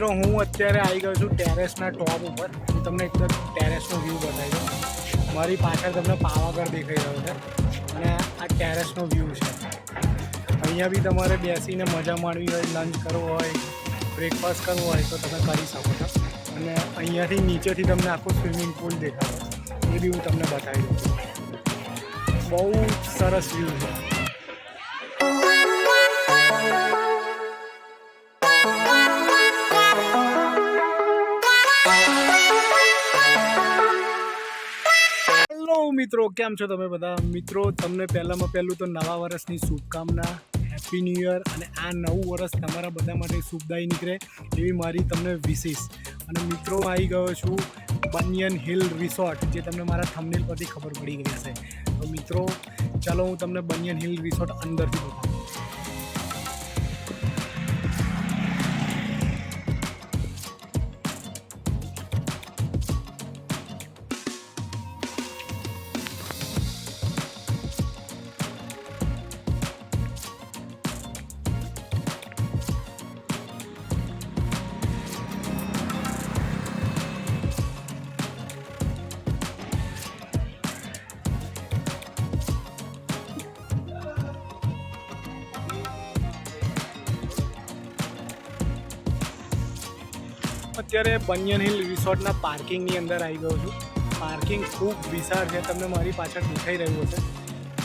મિત્રો હું અત્યારે આવી ગયો છું ટેરેસના ટોપ ઉપર. હું તમને એકદમ ટેરેસનો વ્યૂ બતાવી દઉં. મારી પાછળ તમને પાવાગઢ દેખાઈ રહ્યો છે અને આ ટેરેસનો વ્યૂ છે. અહીંયા બી તમારે બેસીને મજા માણવી હોય, લંચ કરવો હોય, બ્રેકફાસ્ટ કરવો હોય તો તમે કરી શકો છો. અને અહીંયાથી નીચેથી તમને આખું સ્વિમિંગ પુલ દેખાડો, એ બી હું તમને બતાવી દઉં. બહુ સરસ વ્યૂ છે. મિત્રો કેમ છો તમે બધા મિત્રો? તમને પહેલામાં પહેલું તો નવા વર્ષની શુભકામના, હેપી ન્યૂ યર. અને આ નવું વર્ષ તમારા બધા માટે શુભદાયી નીકળે એવી મારી તમને વિશેષ. અને મિત્રો આવી ગયો છું બનિયન હિલ રિસોર્ટ, જે તમને મારા થંબનેલ પરથી ખબર પડી ગઈ હશે. તો મિત્રો ચાલો હું તમને બનિયન હિલ રિસોર્ટ અંદરથી બતાવું. અત્યારે બનિયન હિલ રિસોર્ટના પાર્કિંગની અંદર આવી ગયો છું. પાર્કિંગ ખૂબ વિશાળ છે, તમને મારી પાછળ દેખાઈ રહ્યું છે.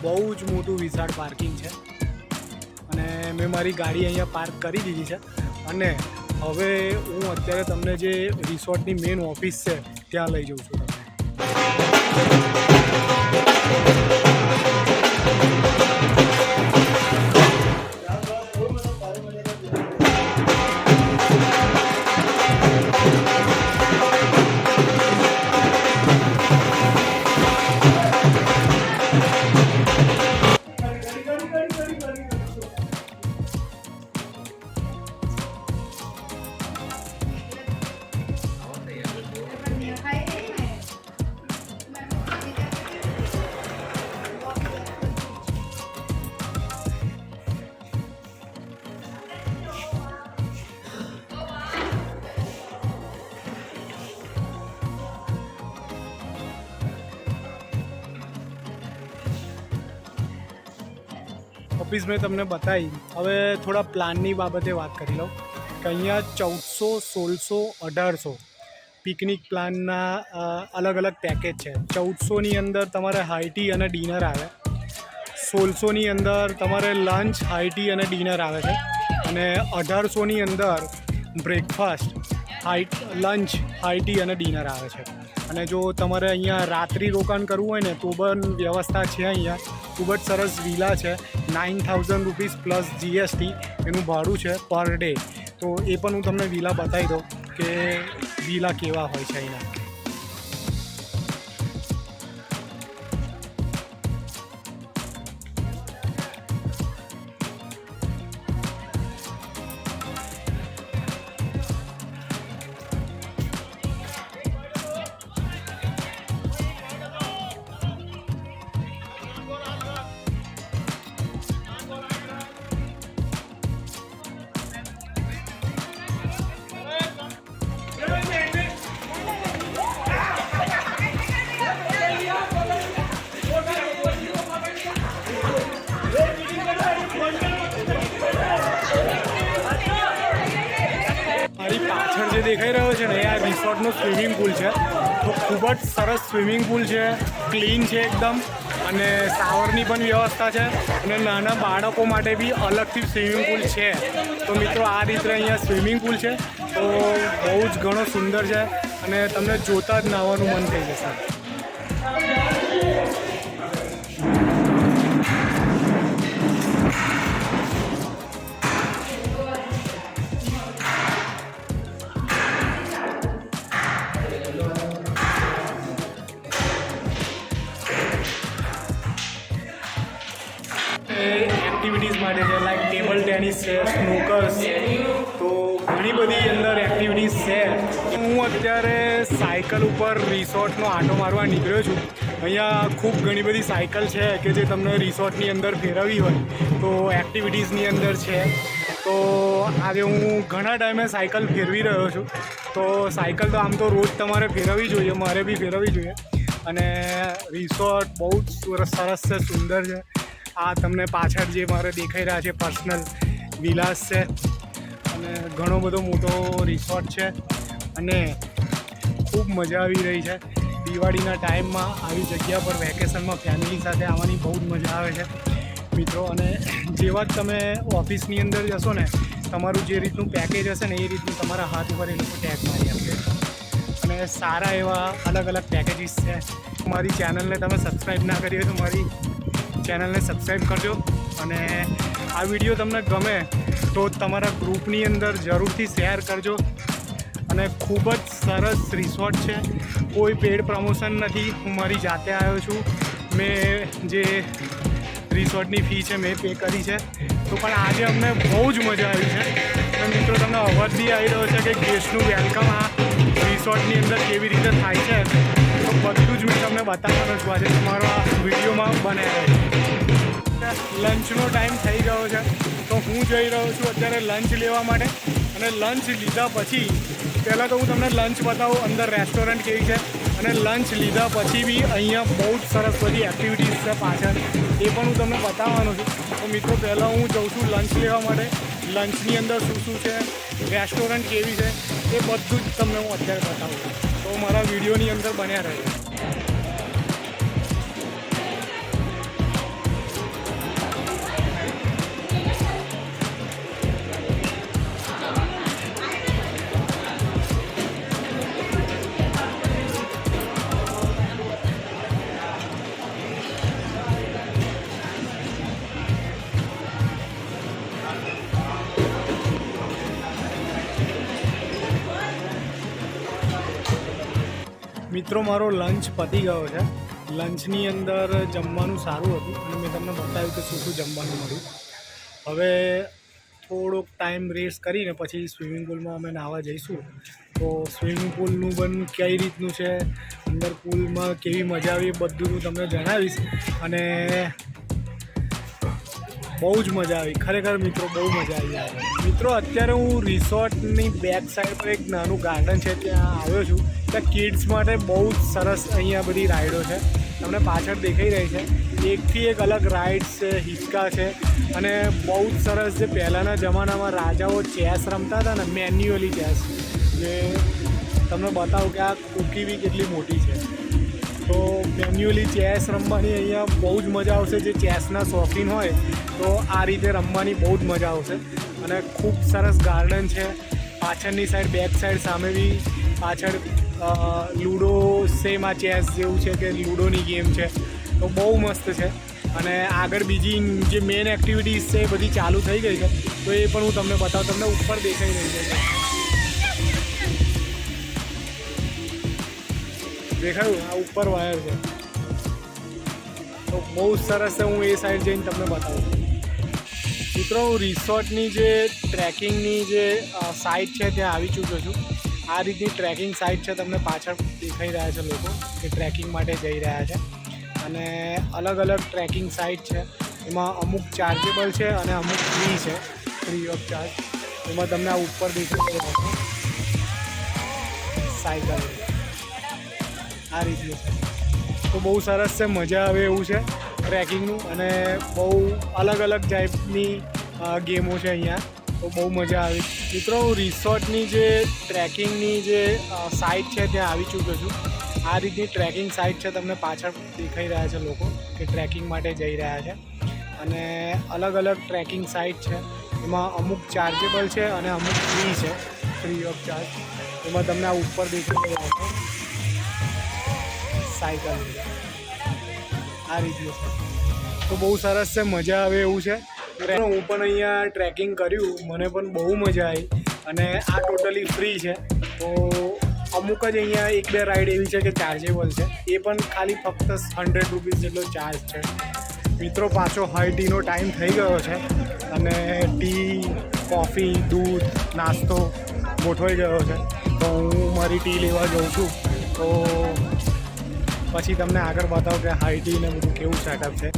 બહુ જ મોટું વિશાળ પાર્કિંગ છે. અને મેં મારી ગાડી અહીંયા પાર્ક કરી દીધી છે. અને હવે હું અત્યારે તમને જે રિસોર્ટની મેઇન ઓફિસ છે ત્યાં લઈ જઉં છું. ઓફિસ મેં તમને બતાવી. હવે થોડા પ્લાનની બાબતે વાત કરી લઉં કે અહીંયા 1400, 1600, 1800 પિકનિક પ્લાનના અલગ અલગ પેકેજ છે. 1400ની અંદર તમારે હાઈ ટી અને ડિનર આવે, 1600ની અંદર તમારે લંચ, હાઈ ટી અને ડિનર આવે છે, અને 1800ની અંદર બ્રેકફાસ્ટ, લંચ, હાઈ ટી અને ડિનર આવે છે. અને જો તમારે અહીંયા રાત્રિ રોકાણ કરવું હોય ને તો પણ વ્યવસ્થા છે. અહીંયા ખૂબ જ સરસ વિલા છે. 9000 રૂપીસ પ્લસ GST એનું ભાડું છે પર ડે. તો એ પણ હું તમને વિલા બતાવી દઉં કે વિલા કેવા હોય છે અહીંના. જે દેખાઈ રહ્યો છે ને એ આ રિસોર્ટનો સ્વિમિંગ પુલ છે. તો ખૂબ જ સરસ સ્વિમિંગ પુલ છે, ક્લીન છે એકદમ, અને શાવરની પણ વ્યવસ્થા છે. અને નાના બાળકો માટે બી અલગથી સ્વિમિંગ પુલ છે. તો મિત્રો આ રીતે અહીંયા સ્વિમિંગ પુલ છે. તો બહુ જ ઘણો સુંદર છે અને તમને જોતાં જ નાહવાનું મન થઈ જશે. એક્ટિવિટીઝ માટે છે, લાઈક ટેબલ ટેનિસ છે, સ્નૂકર્સ છે. તો ઘણી બધી અંદર એક્ટિવિટીઝ છે. હું અત્યારે સાયકલ ઉપર રિસોર્ટનો આંટો મારવા નીકળ્યો છું. અહીંયા ખૂબ ઘણી બધી સાયકલ છે કે જે તમને રિસોર્ટની અંદર ફેરવવી હોય તો એક્ટિવિટીઝની અંદર છે. તો તો આજે હું ઘણા ટાઈમે સાયકલ ફેરવી રહ્યો છું. તો સાયકલ તો આમ તો રોજ તમારે ફેરવવી જોઈએ, મારે બી ફેરવવી જોઈએ. અને રિસોર્ટ બહુ જ સરસ છે, સુંદર છે. આ તમને પાછળ જે મારે દેખાઈ રહ્યા છે પર્સનલ વિલાસ છે અને ઘણો બધો મોટો રિસોર્ટ છે અને ખૂબ મજા આવી રહી છે. દિવાળીના ટાઈમમાં આવી જગ્યા પર વેકેશનમાં ફેમિલી સાથે આવવાની બહુ જ મજા આવે છે મિત્રો. અને જેવા જ તમે ઓફિસની અંદર જશો ને, તમારું જે રીતનું પેકેજ હશે ને એ રીતનું તમારા હાથ ઉપર એ લોકો ટેગ મારી આપશે. અને સારા એવા અલગ અલગ પેકેજીસ છે. મારી ચેનલને તમે સબસ્ક્રાઈબ ના કરી હોય તો મારી ચેનલને સબસ્ક્રાઈબ કરજો. અને આ વિડીયો તમને ગમે તો તમારા ગ્રુપની અંદર જરૂરથી શેર કરજો. અને ખૂબ જ સરસ રિસોર્ટ છે, કોઈ પેડ પ્રમોશન નથી, હું મારી જાતે આવ્યો છું. મેં જે રિસોર્ટની ફી છે મેં પે કરી છે. તો પણ આજે અમને બહુ જ મજા આવી છે. અને મિત્રો તમને અવાજ બી આવી રહ્યો છે કે ગેસ્ટનું વેલકમ આ રિસોર્ટની અંદર કેવી રીતે થાય છે, તો બધું જ મેં તમને બતાવવાનો છું આજે તમારો આ વિડીયોમાં બનાવ્યો. લંચનો ટાઈમ થઈ ગયો છે તો હું જઈ રહ્યો છું અત્યારે લંચ લેવા માટે. અને લંચ લીધા પછી પહેલાં તો હું તમને લંચ બતાવું અંદર રેસ્ટોરન્ટ કેવી છે. અને લંચ લીધા પછી બી અહીંયા બહુ જ સરસ બધી એક્ટિવિટીઝ છે પાછળ, એ પણ હું તમને બતાવવાનો છું. તો મિત્રો પહેલાં હું જઉં છું લંચ લેવા માટે. લંચની અંદર શું શું છે, રેસ્ટોરન્ટ કેવી છે, એ બધું જ તમને હું અત્યારે બતાવું છું. તો મારા વિડીયોની અંદર બન્યા રહે. મિત્રો મારો લંચ પતી ગયો છે. લંચની અંદર જમવાનું સારું હતું અને મેં તમને બતાવ્યું કે શું શું જમવાનું મળ્યું. હવે થોડોક ટાઈમ રેસ્ટ કરીને પછી સ્વિમિંગ પુલમાં અમે નાહવા જઈશું. તો સ્વિમિંગ પુલનું પણ કઈ રીતનું છે, અંદર પુલમાં કેવી મજા આવી, બધું હું તમને જણાવીશ. અને બહુ જ મજા આવી ખરેખર મિત્રો, બહુ મજા આવી. મિત્રો અત્યારે હું રિસોર્ટની બેક સાઈડ પર એક નાનું ગાર્ડન છે ત્યાં આવ્યો છું. ત્યાં કિડ્સ માટે બહુ જ સરસ અહીંયા બધી રાઈડો છે, તમને પાછળ દેખાઈ રહી છે. એકથી એક અલગ રાઇડ્સ છે, હિંચકા છે. અને બહુ જ સરસ જે પહેલાંના જમાનામાં રાજાઓ ચેસ રમતા હતા ને, મેન્યુઅલી ચેસ, જે તમને બતાવું કે આ કૂકી બી કેટલી મોટી છે. તો મેન્યુઅલી ચેસ રમવાની અહીંયા બહુ જ મજા આવશે. જે ચેસના શોખીન હોય તો આ રીતે રમવાની બહુ જ મજા આવશે. અને ખૂબ સરસ ગાર્ડન છે. પાછળની સાઈડ બેક સાઈડ સામે બી પાછળ લૂડો સેમ આ ચેસ જેવું છે કે લૂડોની ગેમ છે, તો બહુ મસ્ત છે. અને આગળ બીજી જે મેઇન એક્ટિવિટીઝ છે એ બધી ચાલુ થઈ ગઈ છે, તો એ પણ હું તમને બતાવું. તમને ઉપર દેખાઈ રહી છે, દેખાયું આ ઉપર વાયર છે, તો બહુ સરસ છે. હું એ સાઈડ જઈને તમને બતાવું. મિત્રો હું રિસોર્ટની જે ટ્રેકિંગની જે સાઇટ છે ત્યાં આવી ચૂક્યો છું. આ રીતની ટ્રેકિંગ સાઇટ છે, તમને પાછળ દેખાઈ રહ્યા છે લોકો કે ટ્રેકિંગ માટે જઈ રહ્યા છે. અને અલગ અલગ ટ્રેકિંગ સાઇટ છે, એમાં અમુક ચાર્જેબલ છે અને અમુક ફ્રી છે, ફ્રી ઓફ ચાર્જ. એમાં તમને આ ઉપર દેખાઈ રહ્યો છે સાયકલ આ રીતનું છે. તો બહુ સરસ છે, મજા આવે એવું છે ટ્રેકિંગનું. અને બહુ અલગ અલગ ટાઈપની ગેમો છે અહીંયા, તો બહુ મજા આવી. મિત્રો હું રિસોર્ટની જે ટ્રેકિંગની જે સાઇટ છે ત્યાં આવી ચૂક્યો છું. આ રીતની ટ્રેકિંગ સાઇટ છે, તમને પાછળ દેખાઈ રહ્યા છે લોકો કે ટ્રેકિંગ માટે જઈ રહ્યા છે. અને અલગ અલગ ટ્રેકિંગ સાઇટ છે, એમાં અમુક ચાર્જેબલ છે અને અમુક ફ્રી છે, ફ્રી ઓફ ચાર્જ. એમાં તમને આ ઉપર દેખાઈ રહ્યો છે સાયકલ આ રીતનું છે, તો બહુ સરસ છે, મજા આવે એવું છે. હું પણ અહીંયા ટ્રેકિંગ કર્યું, મને પણ બહુ મજા આવી. અને આ ટોટલી ફ્રી છે. તો અમુક જ અહીંયા એક બે રાઈડ એવી છે કે ચાર્જેબલ છે, એ પણ ખાલી ફક્ત 100 રૂપીસ જેટલો ચાર્જ છે. મિત્રો પાછો હાઈ ટીનો ટાઈમ થઈ ગયો છે અને ટી, કોફી, દૂધ, નાસ્તો ગોઠવાઈ ગયો છે. તો હું મારી ટી લેવા જાઉં છું. તો પછી તમને આગળ બતાવો કે હાઈ ટી ને બધું કેવું સેટઅપ છે.